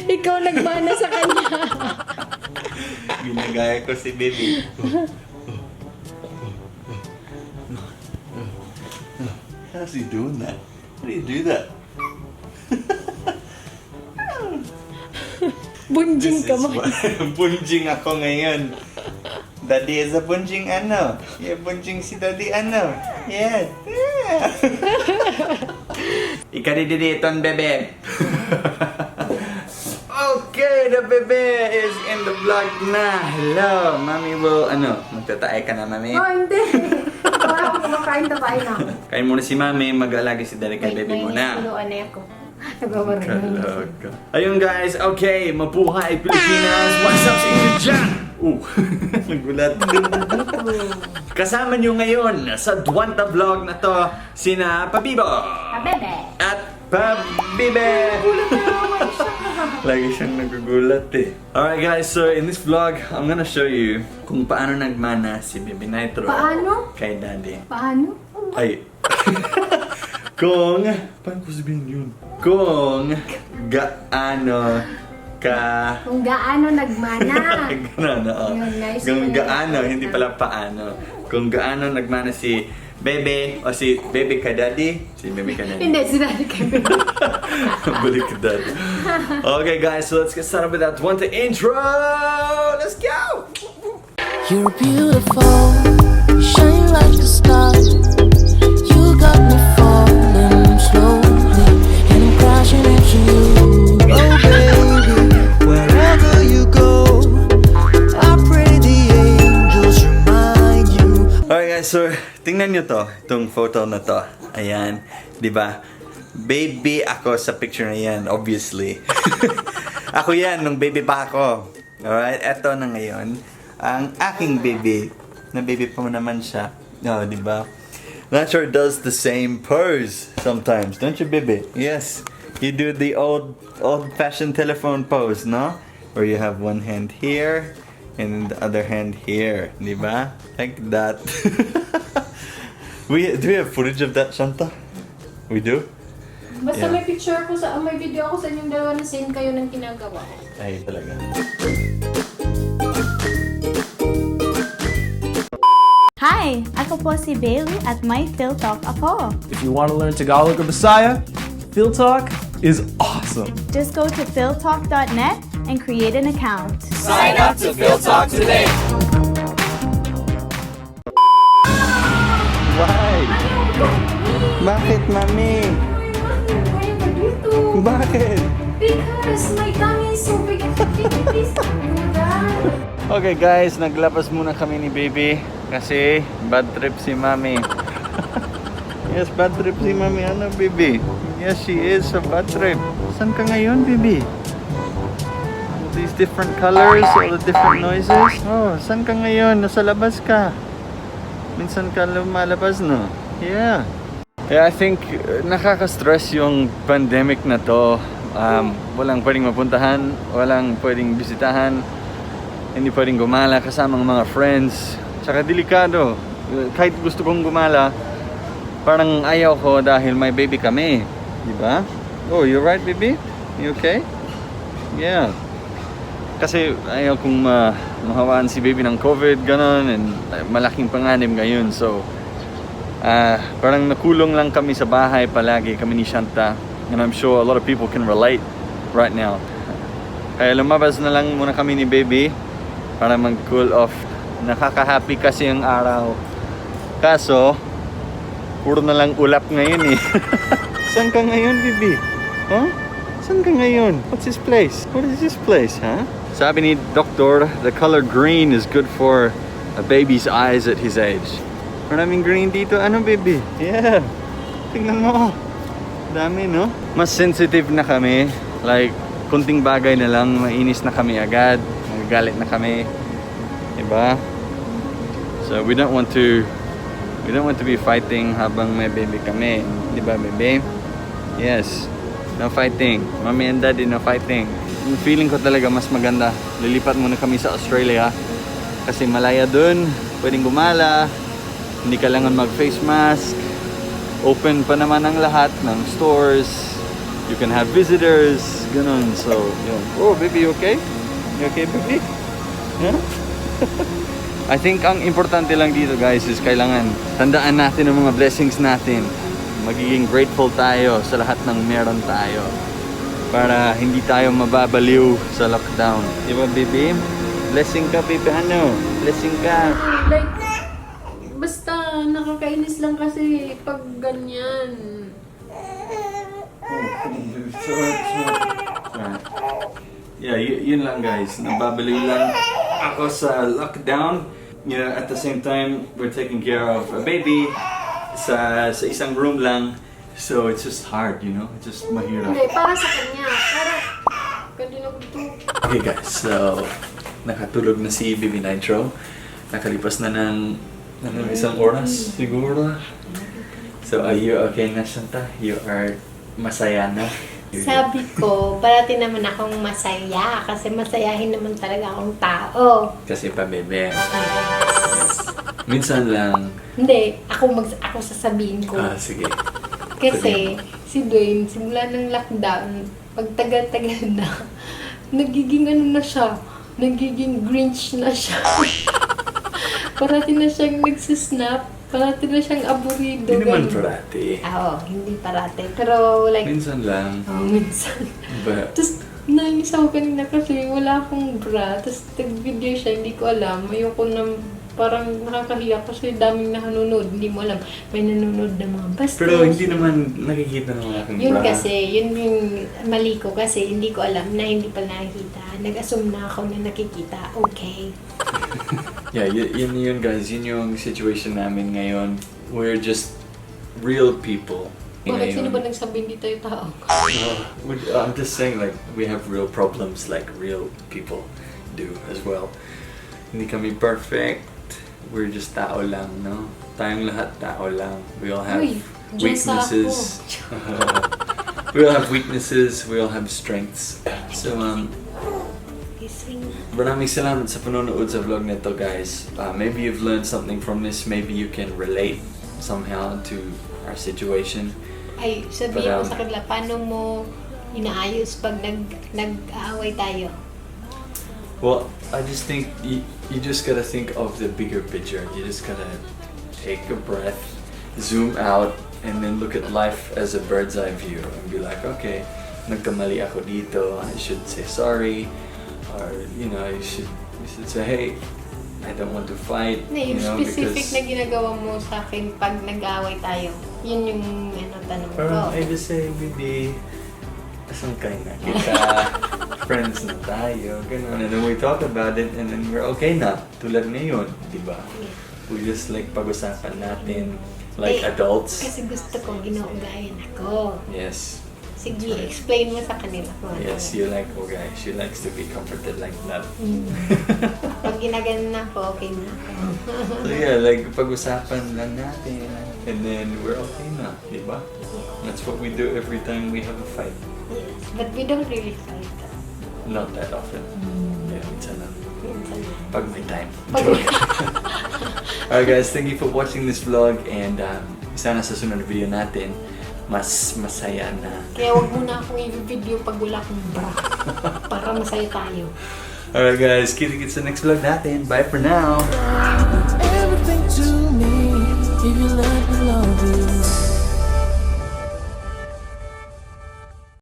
Ikaw nagmana sa kanya. Ginagaya ko si baby. How's he doing that? How do you do that? Bunjing ka mo. Bunjing ako ngayon. Daddy is a bunjing ano. Yeah, bunjing si daddy ano. Yeah. Ikadididton bebe. Okay, the bebe is in the vlog na. Hello, mami will, magtatae ka na, mami? Oh, hindi. Wala akong kumakain, tapain ako. Kain muna si mami, mag-alagi si daddy kay baby muna. May ako. Nagwawarin. Talaga. Ayun guys, okay, mabuhay Pilipinas. What's up sa inyo dyan? Nagulat. Kasama nyo ngayon sa Duwanta vlog na to, sina Pabibo Bebe. at Pabibe. Lagi siyang nagugulat eh. Alright guys, so in this vlog, I'm gonna show you kung paano nagmana si Baby Nitro Paano? kay Daddy. Paano? Ay. Paano ko sabihin yun? Kung gaano ka... Kung gaano nagmana. Ganun, oo. Yun, nice. Kung gaano, hindi pala paano. Kung gaano nagmana si Bebe, o si Bebe kay Daddy. Si Bebe kay Daddy. Hindi, sinabi kami. Balik ka Daddy. Okay guys, so let's get started with that one to intro. Let's go! You're beautiful, you shine like a star. You got me falling slowly, and I'm crashing into you. Oh baby, wherever you go, I pray the angels remind you. Alright guys, so tingnan nyo to, itong photo na to. Ayan, di ba? Baby ako sa picture na yan, obviously. Ako yan, nung baby pa ako. Alright, eto na ngayon, ang aking baby. Na baby pa naman siya. No, di ba? Nature does the same pose sometimes, don't you, baby? Yes. You do the old-fashioned telephone pose, no? Where you have one hand here and the other hand here, di ba? Like that. Do we have footage of that, Shanta? We do? Basta Yeah. may picture ko may video ako sa inyong dalawa na scene kayo ng ginagawa. Ay, talaga. Hi! Ako po si Bailey at may PhilTalk ako. If you want to learn Tagalog or Bisaya, PhilTalk is awesome. Just go to philtalk.net and create an account. Sign up to PhilTalk today. Why? Bakit, mami? Kaya ka dito. Bakit? Because my tummy is so big. Please do that. Okay guys, naglabas muna kami ni baby kasi bad trip si mami. Yes, bad trip si mami. Ano, baby? Yes, she is a bad trip. Saan ka ngayon, baby? These different colors, all the different noises. Oh, saan ka ngayon? Nasa labas ka. Minsan ka lumalabas, no? Yeah. Yeah, I think nakaka-stress yung pandemic na to. Walang pwedeng mapuntahan, walang pwedeng bisitahan, hindi pwedeng gumala kasamang mga friends. Tsaka delikado. Kahit gusto kong gumala, parang ayaw ko dahil may baby kami. Diba? Oh, you right, baby? You okay? Yeah. Kasi ayaw kong mahawaan si baby ng COVID, ganon, and malaking panganib ngayon. So, parang nakulong lang kami sa bahay palagi, kami ni Shanta. And I'm sure a lot of people can relate right now. Kaya lumabas na lang muna kami ni baby para mag-cool off. Nakaka-happy kasi ang araw. Kaso, puro na lang ulap ngayon eh. Saan ka ngayon, baby? Huh? Saan ka ngayon? What's this place? What is this place, huh? Sabi ni Doktor, the color green is good for a baby's eyes at his age. Maraming green dito. Ano, baby? Yeah. Tingnan mo. Dami, no? Mas sensitive na kami. Like, kunting bagay na lang, mainis na kami agad. Magagalit na kami. Diba? So, we don't want to be fighting habang may baby kami. Diba, baby? Yes. No fighting. Mommy and daddy, no fighting. Yung feeling ko talaga mas maganda. Lilipat muna kami sa Australia. Kasi malaya dun. Pwedeng gumala. Hindi kailangan mag-face mask. Open pa naman ang lahat ng stores. You can have visitors. ganun. So, yun. Oh, baby, you okay? You okay, baby? Yeah? I think ang importante lang dito, guys, is kailangan tandaan natin ang mga blessings natin. Magiging grateful tayo sa lahat ng meron tayo. Para hindi tayo mababaliw sa lockdown. Di ba, baby? Blessing ka, baby. Ano? Blessing ka. Like, basta nakakainis lang kasi pag ganyan. Yeah, yun lang guys. Nababaliw lang ako sa lockdown. You know, at the same time, we're taking care of a baby sa isang room lang. So it's just hard, you know? It's just mahirap. Hindi, para sa kanya. Para, kanina ko ito. Okay guys, so nakatulog na si Baby Nitro. Nakalipas na ng isang oras siguro. So are you okay na, Shanta? You are masaya na? Sabi ko, parati naman akong masaya kasi masayahin naman talaga akong tao. Kasi pa bebe. Minsan lang. Hindi, ako sasabihin ko. Sige. Kasi si Dwayne, simula ng lockdown, pag tagal-tagal na, nagiging ano na siya, nagiging Grinch na siya. Parati na siyang nagsisnap, parati na siyang aburido. Hindi naman ganun. parati. Oo, hindi parati. Pero like, Minsan lang. minsan. But, Tapos, nainis ako kanina kasi wala akong bra. Tapos, nag-video siya, hindi ko alam. Ayoko na, parang nakakahiya kasi daming nanonood. Hindi mo alam, may nanonood na mga bastos. pero hindi naman nakikita ng aking Yun bra. kasi, yun yung mali ko kasi hindi ko alam na hindi pa nakikita. Nag-assume na ako na nakikita. Okay. Yeah, yun guys. Yun yung situation namin ngayon. We're just real people. Bakit sino ba Ngayon. nagsabi hindi tayo tao? I'm just saying like, we have real problems like real people do as well. Hindi kami perfect. We're just tao lang, no? Tayong lahat tao lang. We all have Uy, Diyos weaknesses. We all have weaknesses. We all have strengths. So, Gising. maraming salamat sa panonood sa vlog nito, guys. Maybe you've learned something from this. Maybe you can relate somehow to our situation. Ay, sabihin But, mo sa kanila, paano mo inaayos pag nag-aaway tayo? Well, I just think you just gotta think of the bigger picture. You just gotta take a breath, zoom out, and then look at life as a bird's eye view and be like, okay, nagkamali ako dito. I should say sorry, or you know, you should say, hey, I don't want to fight. Na yung you know, specific because na ginagawa mo sa akin pag nag-aaway tayo. Yun yung tanong ko. parang I just say, baby, asan kayo na kita? Friends na tayo, ganun. And then we talk about it and then we're okay na. Tulad ngayon, di ba? We just like pag-usapan natin like adults. Kasi gusto ko ginuugayan ako. Yes. Sige, explain mo sa kanila kung ano. Yes, you like okay. She likes to be comforted like that. Pag ginaganon na ako, okay na ako. So yeah, like pag-usapan lang natin and then we're okay na, di ba? That's what we do every time we have a fight. Yes, but we don't really fight. Not that often. Yeah, minsan lang. Minsan lang. Pag may time. Pag- Alright guys, thank you for watching this vlog and sana sa sunod na video natin, mas masaya na. Kaya wag mo na akong i-video pag wala akong bra. Para masaya tayo. Alright guys, kita-kits sa next vlog natin. Bye for now! Everything to me if you let me love you.